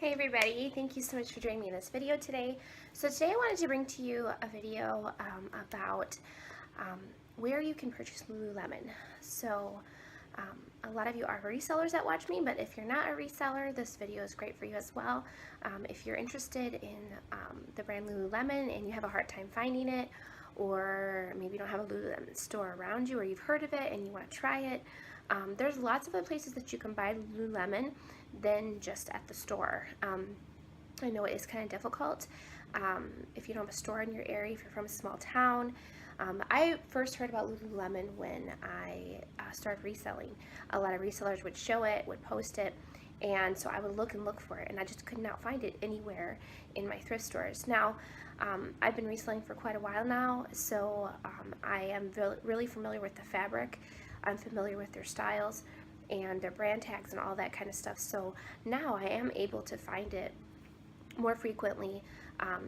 Hey everybody, thank you so much for joining me in this video today. So today I wanted to bring to you a video about where you can purchase Lululemon. So a lot of you are resellers that watch me, but if you're not a reseller, this video is great for you as well. If you're interested in the brand Lululemon and you have a hard time finding it, or maybe you don't have a Lululemon store around you, or you've heard of it and you want to try it, there's lots of other places that you can buy Lululemon than just at the store. I know it is kind of difficult if you don't have a store in your area, if you're from a small town. I first heard about Lululemon when I started reselling. A lot of resellers would show it, would post it, and so I would look for it, and I just could not find it anywhere in my thrift stores. Now, I've been reselling for quite a while now, so I am really familiar with the fabric. I'm familiar with their styles and their brand tags and all that kind of stuff. So now I am able to find it more frequently.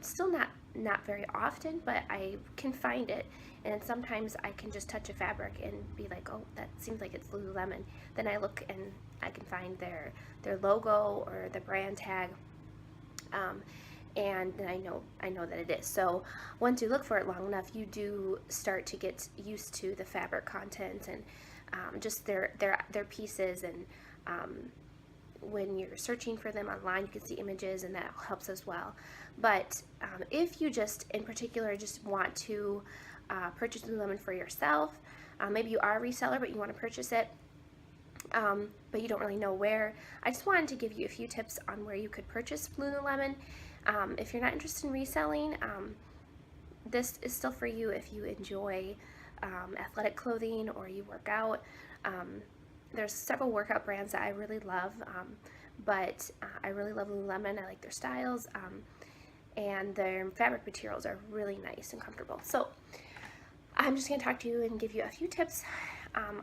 Still not very often, but I can find it, and sometimes I can just touch a fabric and be like, oh, that seems like it's Lululemon. Then I look and I can find their logo or the brand tag, and then I know that it is. So once you look for it long enough, you do start to get used to the fabric content and just their pieces, and when you're searching for them online, you can see images, and that helps as well. But if you just, in particular, just want to purchase Lululemon for yourself, maybe you are a reseller, but you want to purchase it, but you don't really know where, I just wanted to give you a few tips on where you could purchase Lululemon. If you're not interested in reselling, this is still for you if you enjoy athletic clothing or you work out. There's several workout brands that I really love, but I really love Lululemon. I like their styles, and their fabric materials are really nice and comfortable. So I'm just going to talk to you and give you a few tips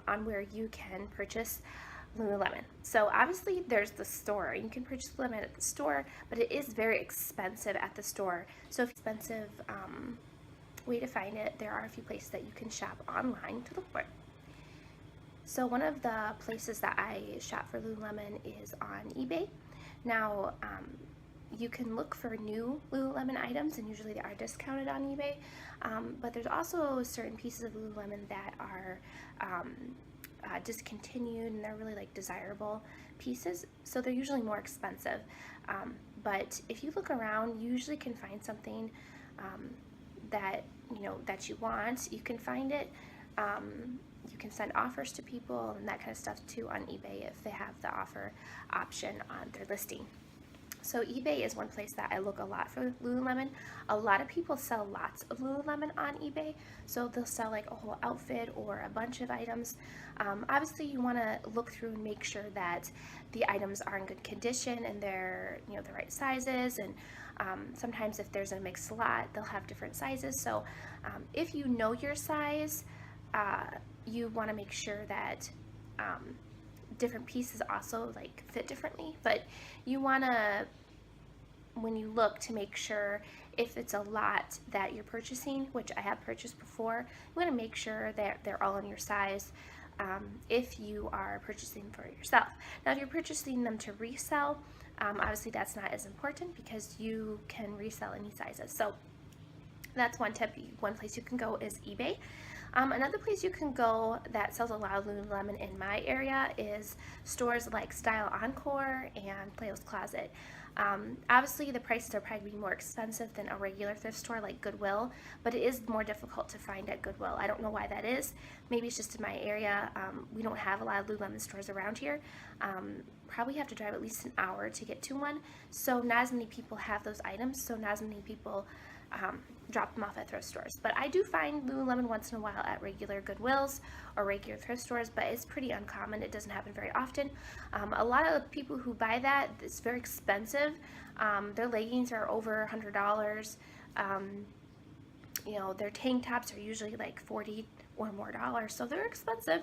on where you can purchase Lululemon. So obviously there's the store. You can purchase Lululemon at the store, but it is very expensive at the store. So if it's expensive way to find it, there are a few places that you can shop online to look for it. So one of the places that I shop for Lululemon is on eBay. Now, you can look for new Lululemon items, and usually they are discounted on eBay, but there's also certain pieces of Lululemon that are discontinued, and they're really like desirable pieces, so they're usually more expensive. But if you look around, you usually can find something that you want. You can find it. You can send offers to people and that kind of stuff too on eBay if they have the offer option on their listing. So eBay is one place that I look a lot for Lululemon. A lot of people sell lots of Lululemon on eBay, so they'll sell like a whole outfit or a bunch of items. Obviously you want to look through and make sure that the items are in good condition and they're the right sizes, and sometimes if there's a mixed lot, they'll have different sizes. So if you know your size, you want to make sure that different pieces also like fit differently, but you want to, when you look, to make sure if it's a lot that you're purchasing, which I have purchased before, you want to make sure that they're all in your size if you are purchasing for yourself. Now if you're purchasing them to resell, obviously that's not as important because you can resell any sizes. So that's one tip. One place you can go is eBay. Another place you can go that sells a lot of Lululemon in my area is stores like Style Encore and Plato's Closet. Obviously the prices are probably more expensive than a regular thrift store like Goodwill, but it is more difficult to find at Goodwill. I don't know why that is. Maybe it's just in my area. We don't have a lot of Lululemon stores around here. Probably have to drive at least an hour to get to one, so not as many people have those items, so not as many people drop them off at thrift stores. But I do find Lululemon once in a while at regular Goodwills or regular thrift stores, but it's pretty uncommon. It doesn't happen very often. A lot of people who buy that, it's very expensive. Their leggings are over $100. Their tank tops are usually like $40 or more, so they're expensive,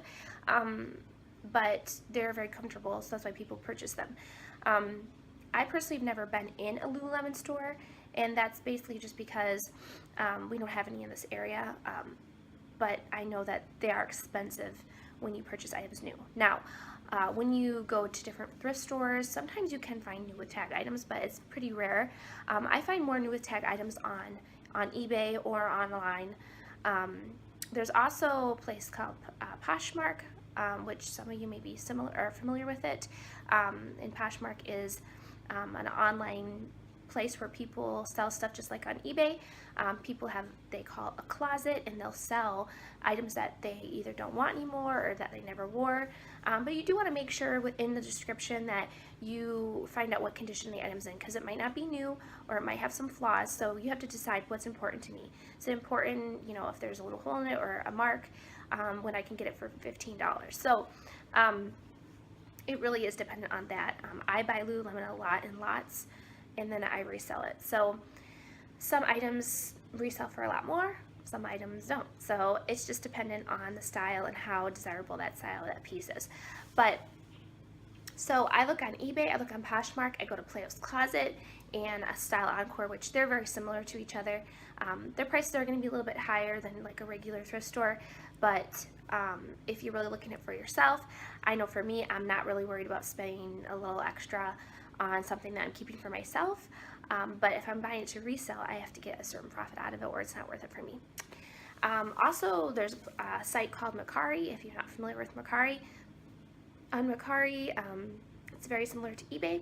but they're very comfortable, so that's why people purchase them. I personally have never been in a Lululemon store, and that's basically just because we don't have any in this area, but I know that they are expensive when you purchase items new. Now, When you go to different thrift stores, sometimes you can find new with tag items, but it's pretty rare. I find more new with tag items on eBay or online. There's also a place called Poshmark, which some of you may be familiar with it. And Poshmark is an online place where people sell stuff just like on eBay. People they call a closet, and they'll sell items that they either don't want anymore or that they never wore. But you do want to make sure within the description that you find out what condition the item's in, because it might not be new or it might have some flaws. So you have to decide what's important to me. Is it important, if there's a little hole in it or a mark, when I can get it for $15? So it really is dependent on that. I buy Lululemon a lot in lots, and then I resell it. So some items resell for a lot more, some items don't. So it's just dependent on the style and how desirable that piece is. But so I look on eBay, I look on Poshmark, I go to Plato's Closet and a Style Encore, which they're very similar to each other. Their prices are going to be a little bit higher than like a regular thrift store, but if you're really looking at it for yourself, I know for me, I'm not really worried about spending a little extra on something that I'm keeping for myself. But if I'm buying it to resell, I have to get a certain profit out of it, or it's not worth it for me. Also, there's a site called Mercari, if you're not familiar with Mercari. On Mercari, it's very similar to eBay.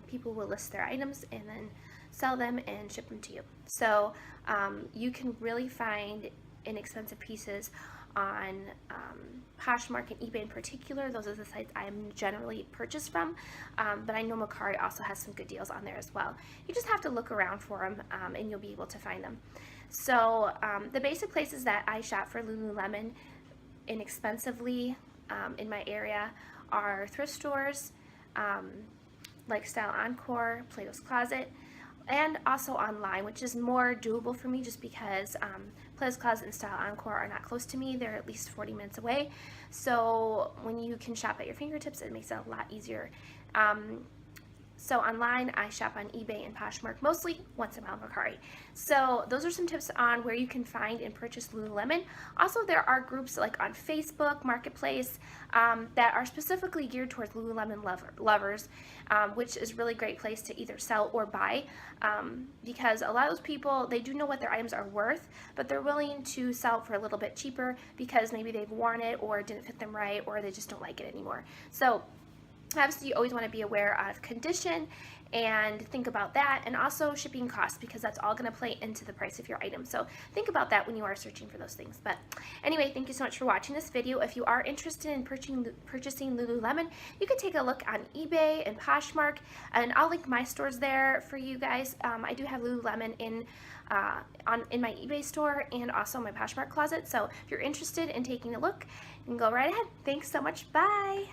People will list their items and then sell them and ship them to you. So you can really find inexpensive pieces on Poshmark and eBay in particular. Those are the sites I'm generally purchased from, but I know Mercari also has some good deals on there as well. You just have to look around for them, and you'll be able to find them. So the basic places that I shop for Lululemon inexpensively in my area are thrift stores, like Style Encore, Plato's Closet, and also online, which is more doable for me just because Plato's Closet and Style Encore are not close to me. They're at least 40 minutes away. So when you can shop at your fingertips, it makes it a lot easier. So online, I shop on eBay and Poshmark mostly, once in a while Mercari. So those are some tips on where you can find and purchase Lululemon. Also, there are groups like on Facebook Marketplace that are specifically geared towards Lululemon lovers, which is a really great place to either sell or buy, because a lot of those people, they do know what their items are worth, but they're willing to sell for a little bit cheaper because maybe they've worn it or it didn't fit them right, or they just don't like it anymore. So obviously, you always want to be aware of condition and think about that, and also shipping costs, because that's all going to play into the price of your item. So think about that when you are searching for those things. But anyway, thank you so much for watching this video. If you are interested in purchasing Lululemon, you can take a look on eBay and Poshmark, and I'll link my stores there for you guys. I do have Lululemon in my eBay store and also my Poshmark closet. So if you're interested in taking a look, you can go right ahead. Thanks so much. Bye.